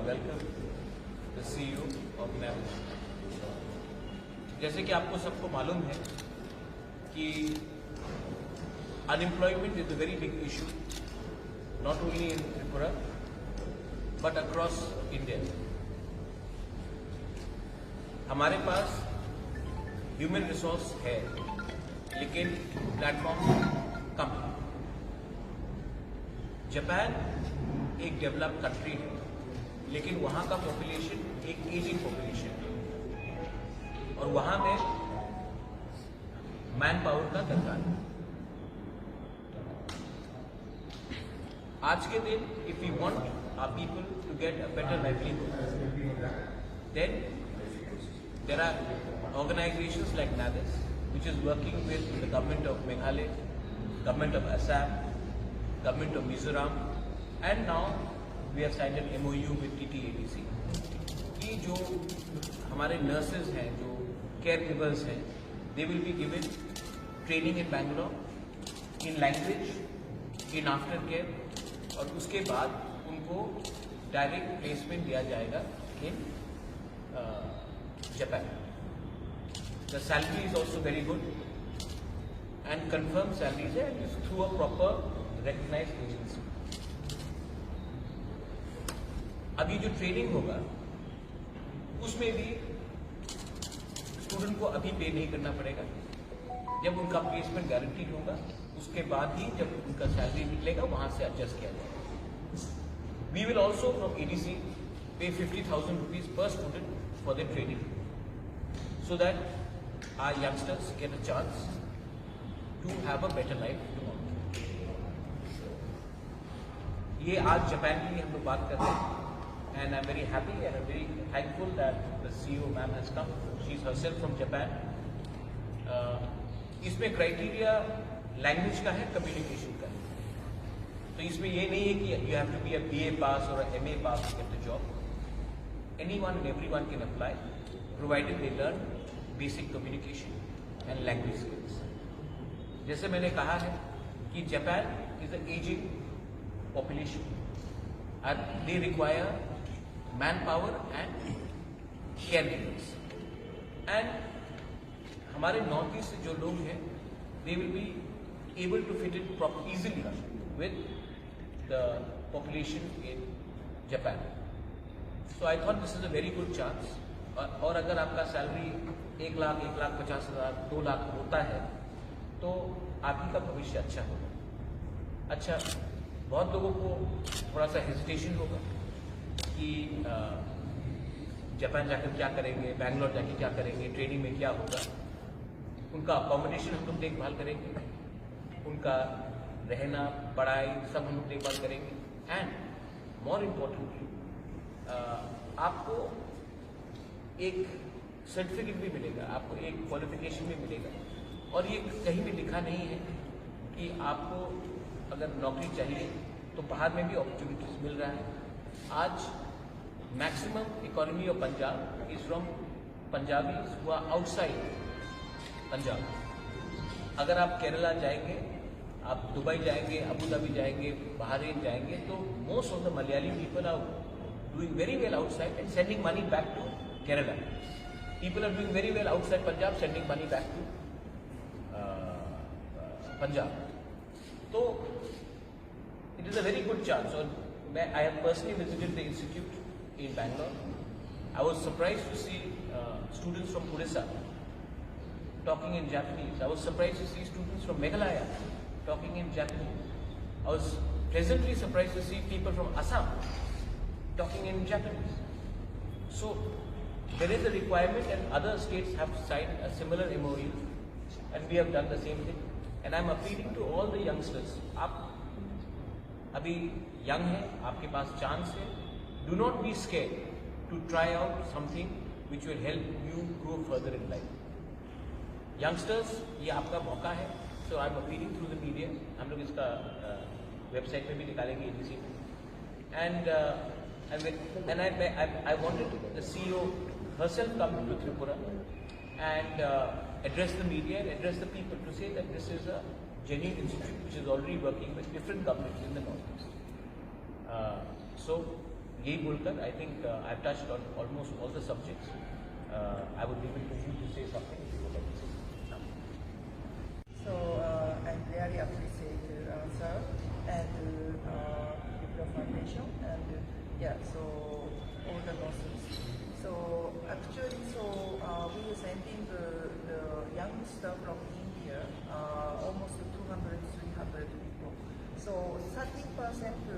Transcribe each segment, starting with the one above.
welcome the CEO of NAM. जैसे कि आपको सबको मालूम है कि unemployment is a very big issue, not only in Tripura but across India. हमारे पास ह्यूमन रिसोर्स है लेकिन प्लेटफॉर्म कम है। जापान एक डेवलप्ड कंट्री है लेकिन वहाँ का पॉपुलेशन एक एजिंग पॉपुलेशन है और वहाँ में मैन पावर का दरकार है। आज के दिन if we want our people to get a better livelihood, then there are organizations like NAVIS which is working with the government of Meghalaya, government of Assam, government of Mizoram, and now we have signed an MOU with TTADC कि जो हमारे nurses हैं, जो care givers हैं, they will be given training in Bangalore in language, in after care, और उसके बाद उनको डायरेक्ट प्लेसमेंट दिया जाएगा in Japan. The salary is also very good and confirmed salaries है and it's through a proper recognized agency. अभी जो training होगा उसमें भी स्टूडेंट को अभी पे नहीं करना पड़ेगा। जब उनका प्लेसमेंट गारंटीड होगा उसके बाद ही जब उनका सैलरी निकलेगा वहां से एडजस्ट किया जाएगा। We will also from ADC पे 50,000 rupees per student for their training so that our youngsters get a chance to have a better life tomorrow. ये आज जापान के लिए हम लोग बात कर रहे हैं and I'm very happy and I'm very thankful that the CEO ma'am has come. She's herself from Japan. इसमें क्राइटेरिया लैंग्वेज का है, कम्युनिकेशन का है। तो इसमें ये नहीं है कि you have to be a BA pass or a MA pass to get the job. Anyone and everyone can apply, provided they learn basic communication and language skills. जैसे मैंने कहा है कि Japan is an aging population and they require manpower and caregivers. And हमारे north east से जो लोग हैं they will be able to fit in easily with the population in Japan. So I thought this is a very good chance. और अगर आपका salary 1 lakh, 1,50,000, 2 lakh होता है तो आप ही का भविष्य अच्छा होगा। अच्छा, बहुत लोगों को थोड़ा सा हेजिटेशन होगा कि जापान जाकर क्या करेंगे, बैंगलोर जाकर क्या करेंगे, ट्रेनिंग में क्या होगा। उनका अकोमोडेशन हम लोग देखभाल करेंगे, उनका रहना, पढ़ाई सब हम लोग देखभाल करेंगे एंड मोर इम्पोर्टेंटली आपको एक सर्टिफिकेट भी मिलेगा, आपको एक क्वालिफिकेशन भी मिलेगा और ये कहीं भी लिखा नहीं है कि आपको अगर नौकरी चाहिए तो बाहर में भी अपॉर्चुनिटीज मिल रहा है। आज maximum economy of Punjab is from Punjabis who are outside Punjab. अगर आप केरला जाएंगे, आप दुबई जाएंगे, अबू धाबी जाएंगे, बहरीन जाएंगे तो most of the Malayali people are doing very well outside and sending money back to Kerala. People are doing very well outside Punjab, sending money back to Punjab. तो it is a very good chance. और I have personally visited the institute in Bangalore. I was surprised to see students from Odisha talking in Japanese. I was surprised to see students from Meghalaya talking in Japanese. I was pleasantly surprised to see people from Assam talking in Japanese. So there is a requirement and other states have signed a similar MOU and we have done the same thing. And I'm appealing to all the youngsters. आप अभी young है, आपके पास chance है, do not be scared to try out something which will help you grow further in life. Youngsters, ये आपका मौका है। So I am appealing through the media, हम लोग इसका वेबसाइट पे भी निकालेंगे ADC में। And I wanted the CEO herself come to Tripura and address the media and address the people to say that this is a genuine institute which is already working with different governments in the Northeast. So यही बोलकर I think I touched on almost all the subjects. I would leave it to you to say something if you would like to say. So I really appreciate sir and Wipro Foundation and so all the losses. So actually, we are sending the youngster from India, almost 200, 300 people. So 30%,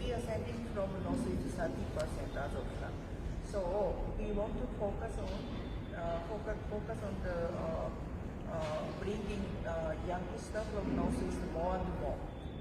we are sending from Northeast 30% as of now. So we want to focus on the bringing youngster from Northeast more and more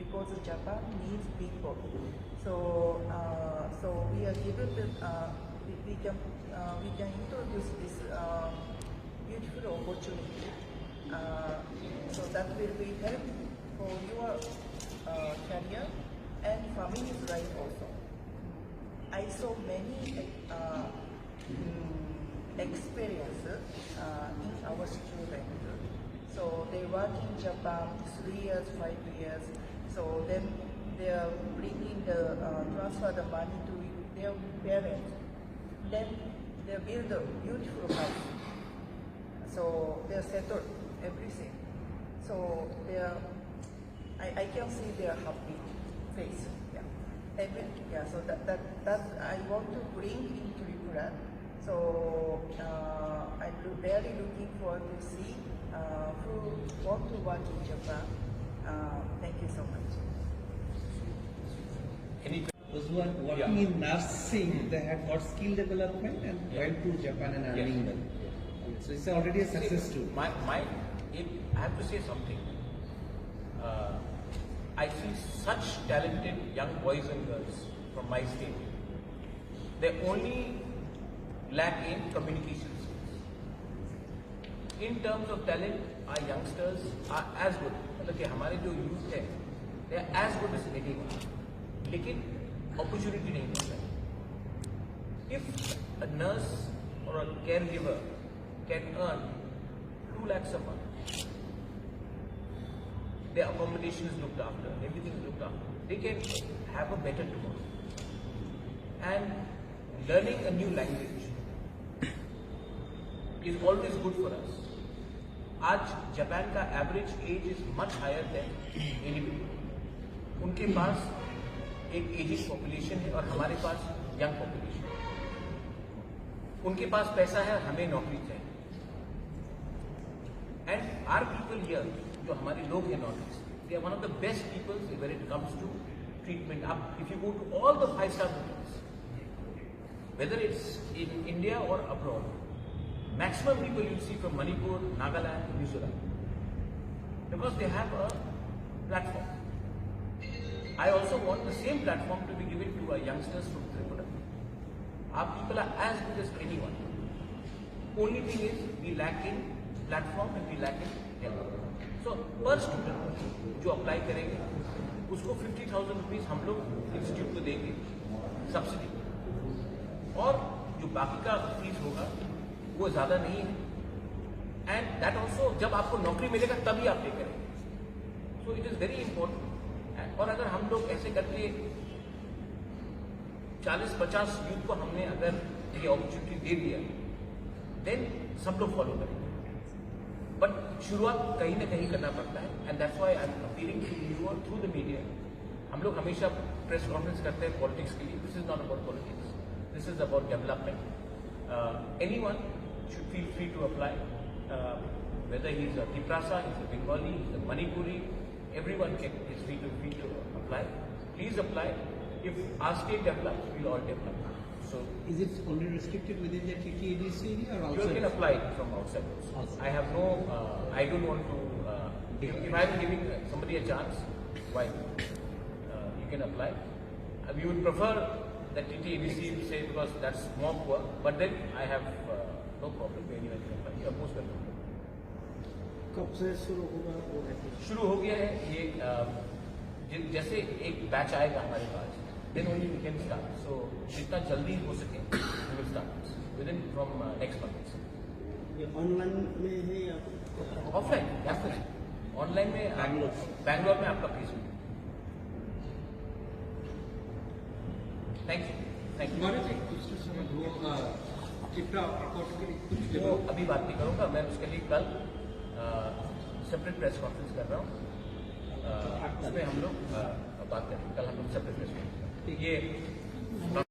because Japan needs people. So we are given the we can introduce this beautiful opportunity. So that will be helpful for your career and family's life also. I saw many experiences in our students. So they work in Japan 3 years, 5 years. So then they are bringing the transfer the money to their parents. Then they build a beautiful house. So they are settled everything. So they are, I can see their happy face. So that I want to bring in Tripura. So I'm very looking forward to see who want to work in Japan. Thank you so much. Those who are working in nursing, they have got skill development and went to Japan and earning well. So it's already a success story. I have to say something. I see such talented young boys and girls from my state. They only lack in communication skills. In terms of talent, our youngsters are as good. मतलब कि हमारे जो youth है, they are as good as anyone. लेकिन opportunity नहीं मिलता है. If a nurse or a caregiver can earn 2 lakhs a month, their accommodation is looked after, everything is looked after, they can have a better tomorrow. And learning a new language is always good for us. आज Japan का average age is much higher than anybody. उनके पास एक ageing population है और हमारे पास young population. उनके पास पैसा है, हमें नौकरी चाहिए. एंड आर पीपल हियर, जो हमारे लोग हैं North East, they are one of the best peoples when it comes to treatment. आप if you go to all the 5-star hotels, whether it's in India or abroad, maximum people you see from Manipur, Nagaland, Mizoram, because they have a platform. I also want the same platform to be given to our youngsters from Tripura. Our people are as good as anyone. Only thing is we lack in platform and we lack in help. So per student जो apply करेंगे उसको 50,000 rupees हम लोग institute को देंगे subsidy, और जो बाकी का फीस होगा वो ज्यादा नहीं है. एंड दैट ऑल्सो जब आपको नौकरी मिलेगा तभी आप पे करेंगे. So it is very important. और अगर हम लोग ऐसे करके 40-50 यूथ को हमने अगर ये अपॉर्चुनिटी दे दिया, देन सब लोग फॉलो करेंगे. बट शुरुआत कहीं ना कहीं करना पड़ता है. And that's why I am appealing to you और थ्रू द मीडिया. हम लोग हमेशा प्रेस कॉन्फ्रेंस करते हैं पॉलिटिक्स के लिए. This is not about politics, this is about development. Anyone should feel free to apply, whether he is a Tiprasa, he is a Bengali, he is a Manipuri, everyone is free to apply. Please apply. If our state develops, we will all develop. So, is it only restricted within the TTADC area or outside? You can apply from outside also. I have no, I don't want to, if I am giving somebody a chance, why? You can apply. We would prefer that TTADC will say because that's more work, but then I have no problem. Anyone can apply. You are most welcome. कब से शुरू होगा? शुरू हो गया है ये. जैसे एक बैच आएगा हमारे पास, then only we can start. So जितना जल्दी हो सके we will start within from next month. ये ऑनलाइन में है या ऑफलाइन? ऑनलाइन में बैंगलोर में आपका फीस होगी. Thank you. महाराज एक दूसरे समय वो चिट्टा अकाउंट के लिए कुछ वो अभी बात नहीं करूँगा, मैं उसके लिए कल सेपरेट प्रेस कॉन्फ्रेंस कर रहा हूँ, उसमें हम लोग बात करेंगे। कल हम लोग सेपरेट प्रेस कॉन्फ्रेंस ये